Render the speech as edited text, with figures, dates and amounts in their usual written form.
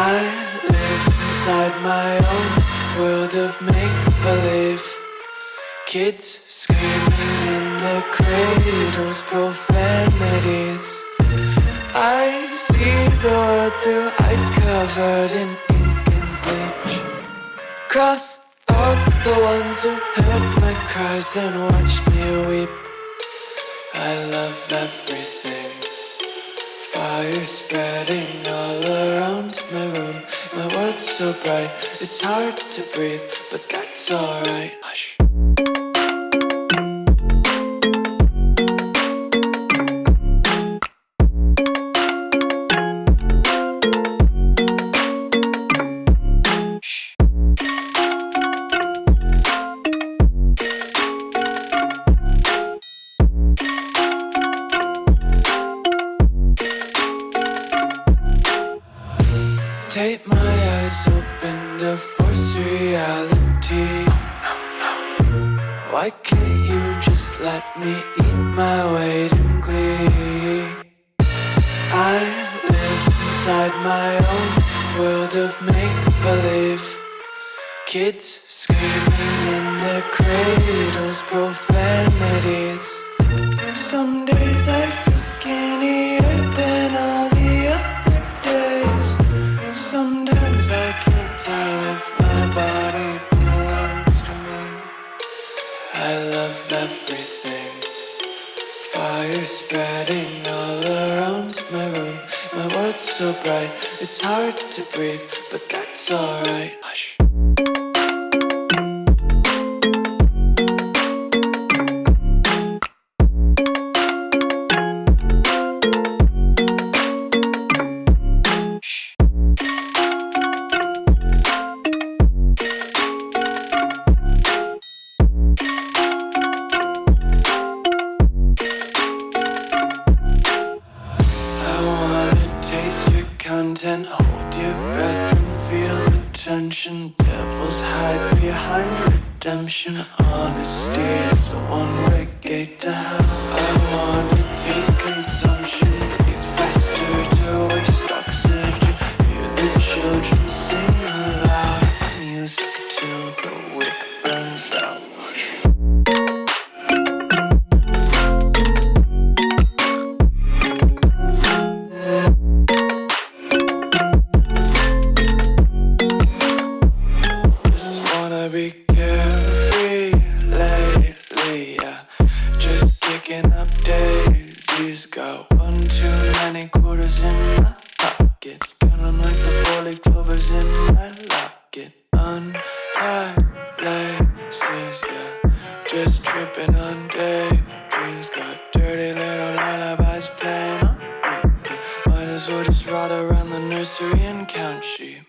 I live inside my own world of make-believe. Kids screaming in their cradles, profanities. I see the world through eyes covered in ink and bleach. Cross out the ones who heard my cries and watched me weep. I love everything. Fire spreading all around my room. My world's so bright, it's hard to breathe, but that's alright. Hush. Take my eyes open to force reality. Why can't you just let me eat my weight in glee? I live inside my own world of make-believe. Kids screaming in their cradles, profanities. Some days I feel skinnier than all the other days. Sometimes I can't tell if my body belongs to me. I love everything. Fire spreading all around my room. My world's so bright, it's hard to breathe, but that's alright. Hush. Content, hold your breath and feel the tension. Devils hide behind redemption. Honesty is a one-way gate to hell. I wanna taste consumption. Breathe faster to waste oxygen. Hear the children sing aloud. It's music till the wick burns out. Be carefree lately, yeah. Just kicking up daisies. Got one too many quarters in my pockets. Count 'em like the 4-leaf clovers in my locket. Untied laces, yeah. Just tripping on daydreams. Got dirty little lullabies playing on repeat. Might as well just ride around the nursery and count sheep.